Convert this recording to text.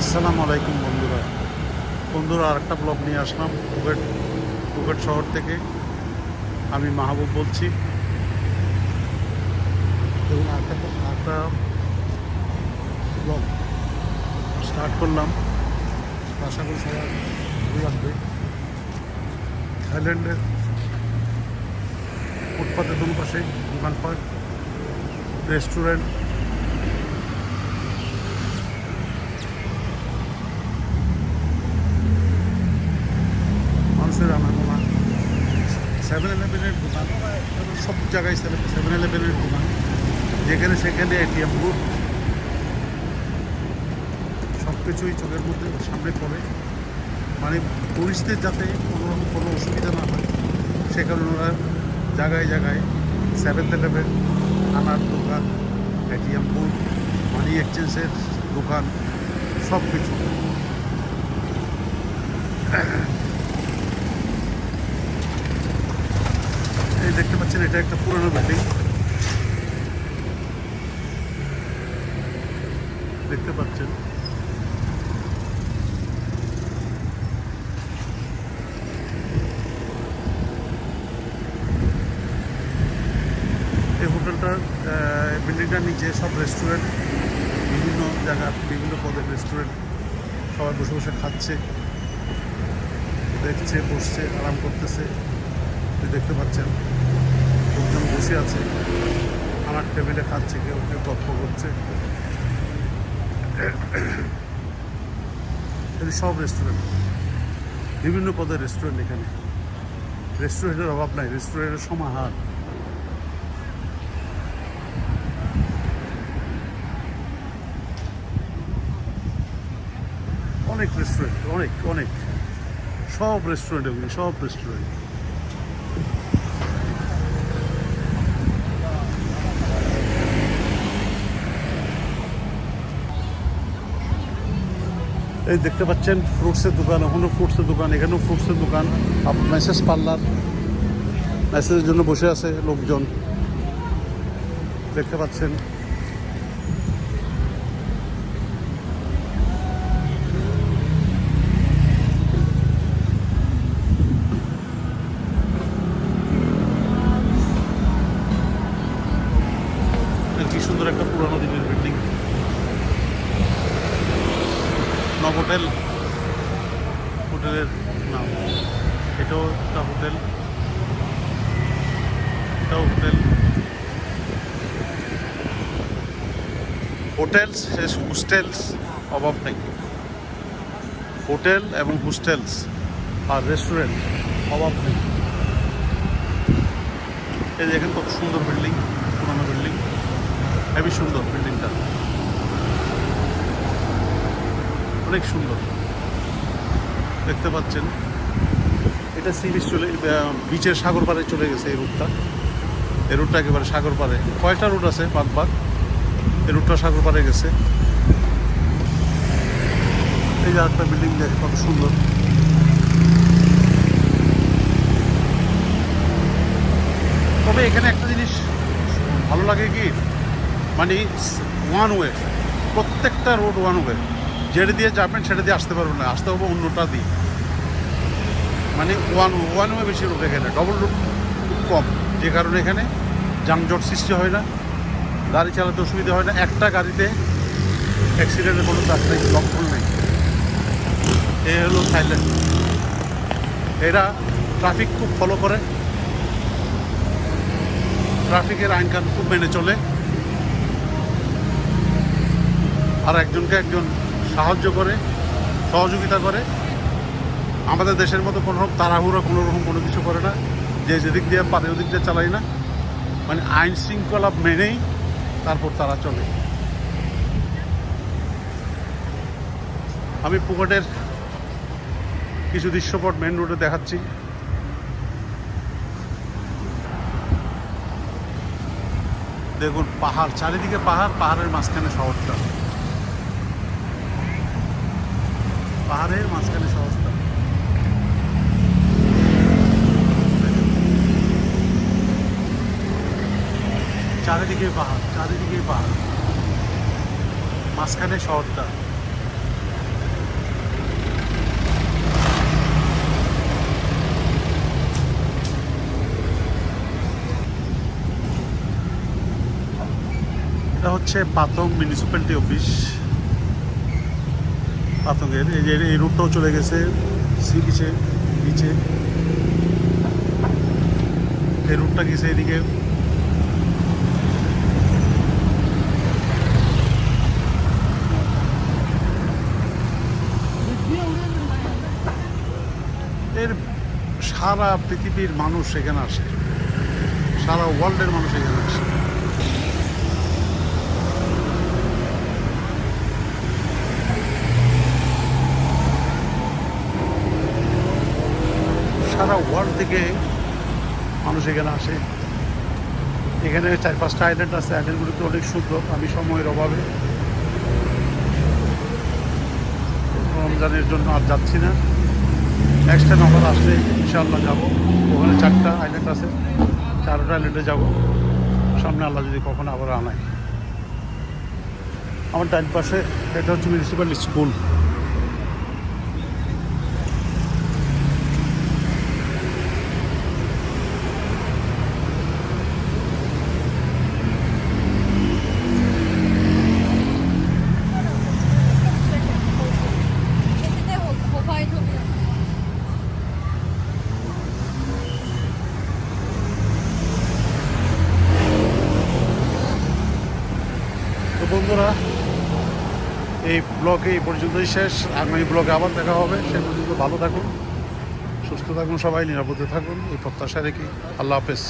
আসসালামু আলাইকুম বন্ধুরা আরেকটা ব্লগ নিয়ে আসলাম ফুকেট শহর থেকে। আমি মাহবুব বলছি। এবং একটা ব্লগ স্টার্ট করলাম, আশা করি সবাই ভালো লাগবে। থাইল্যান্ডের ফুটপাতের দুপাশে দোকানপাট, রেস্টুরেন্ট, মানুষের আনাগোনা, 7-Eleven-এর দোকান, সব জায়গায় 7-Eleven-এর দোকান, যেখানে সেখানে এটিএম বুথ, সব কিছুই চোখের মধ্যে সামনে পড়ে। মানে টুরিস্টদের যাতে কোনো অসুবিধা না হয় সে কারণে ওরা জায়গায় জায়গায় 7-Eleven, আনার দোকান, এটিএম বুথ, মানি এক্সচেঞ্জের দোকান, সব কিছু। এই দেখতে পাচ্ছেন, এটা একটা পুরনো বিল্ডিং দেখতে পাচ্ছেন। এই হোটেলটার বিল্ডিংটার নিচে সব রেস্টুরেন্ট, বিভিন্ন জায়গার বিভিন্ন পদের রেস্টুরেন্ট। সবাই বসে বসে খাচ্ছে, দেখছে, বসছে, আরাম করতেছে। দেখতে পাচ্ছেন লোকজন বসে আছে, আমার টেবিলে খাচ্ছে, কেউ কেউ গল্প করছে। সব রেস্টুরেন্ট, বিভিন্ন পদের রেস্টুরেন্ট। এখানে রেস্টুরেন্টের অভাব নাই, রেস্টুরেন্টের সমাহার। অনেক রেস্টুরেন্ট, অনেক সব রেস্টুরেন্ট, এগুলি সব রেস্টুরেন্ট। এই দেখতে পাচ্ছেন ফ্রুটসের দোকান, ওখানেও ফ্রুটসের দোকান, এখানেও ফ্রুটসের দোকান। মেসেজ পার্লার, মেসেজের জন্য বসে আছে লোকজন, দেখতে পাচ্ছেন। কি সুন্দর একটা পুরানো দিনের বিল্ডিং, নভোটেল হোটেলের নাম। এটাও একটা হোটেল, এটাও হোটেল। হোটেলস, হোস্টেলস অভাব নেই। হোটেল এবং হোস্টেলস আর রেস্টুরেন্ট অভাব নেই। এই দেখেন কত সুন্দর বিল্ডিং, পুরানো বিল্ডিং, হেবি সুন্দর বিল্ডিংটা, অনেক সুন্দর দেখতে পাচ্ছেন। এটা সি বিচ বিচের সাগর পাড়ে চলে গেছে এই রুটটা। এই রুটটা একেবারে সাগর পাড়ে। কয়েকটা রুট আছে, বাদ এই রুটটা সাগর পাড়ে গেছে। এই যে একটা বিল্ডিং দেখে কত সুন্দর। তবে এখানে একটা জিনিস ভালো লাগে কি, মানে ওয়ান ওয়ে, প্রত্যেকটা রোড ওয়ান ওয়ে। যেটা দিয়ে যাবেন সেটা দিয়ে আসতে পারবেন না, আসতে হবে অন্যটা দিয়ে। মানে ওয়ান ওয়ে বেশি রোড এখানে, ডবল রুট খুব কম, যে কারণে এখানে যানজট সৃষ্টি হয় না, গাড়ি চালাতে অসুবিধা হয় না। একটা গাড়িতে অ্যাক্সিডেন্টের কোনো চাপ নেই, লক্ষণ নেই। এই হলো থাইল্যান্ড। এরা ট্রাফিক খুব ফলো করে, ট্রাফিকের আইনকানুন খুব মেনে চলে, আর একজনকে একজন সাহায্য করে, সহযোগিতা করে। আমাদের দেশের মতো কোনো রকম তাড়াহুড়ো, কোনো রকম কোনো কিছু করে না, যে যেদিক দিয়ে পারে ওদিক দিয়ে চালাই না। মানে আইন শৃঙ্খলা মেনেই তারপর তারা চলে। আমি ফুকেটের কিছু দৃশ্যপট মেন রোডে দেখাচ্ছি। দেখুন পাহাড়, চারিদিকে পাহাড়, পাহাড়ের মাঝখানে শহরটা, পাহাড়ের মাঝখানে শহরটা। চারিদিকে পাহাড়, মাঝখানে শহরটা। এটা হচ্ছে পাতং মিউনিসিপ্যালিটি অফিস। পাতংয়ের এই যে এই রুটটাও চলে গেছে সি বিচে নিচে, এই রুটটা গেছে এদিকে। এর সারা পৃথিবীর মানুষ এখানে আসে, সারা ওয়ার্ল্ডের মানুষ এখানে আসে। সারা ওয়ার্ল্ড থেকে মানুষ এখানে আসে। এখানে 4-5টা আইল্যান্ড আছে, আইল্যান্ডগুলোতে অনেক সুন্দর। আমি সময়ের অভাবে রমজানের জন্য আর যাচ্ছি না, নেক্সট টাইম আবার আসলে ইনশাআল্লাহ যাবো। ওখানে 4টা আইল্যান্ড আছে, 4টা আইল্যান্ডে যাবো সামনে, আল্লাহ যদি কখনো আবার আনায়। আমার ডান পাশে এটা হচ্ছে মিউনিসিপ্যাল স্কুল। তো বন্ধুরা, এই ব্লগে এই পর্যন্তই শেষ। আগামী ব্লগে আবার দেখা হবে। সে পর্যন্ত ভালো থাকুন, সুস্থ থাকুন, সবাই নিরাপদে থাকুন, এই প্রত্যাশা রেখে আল্লাহ হাফেজ।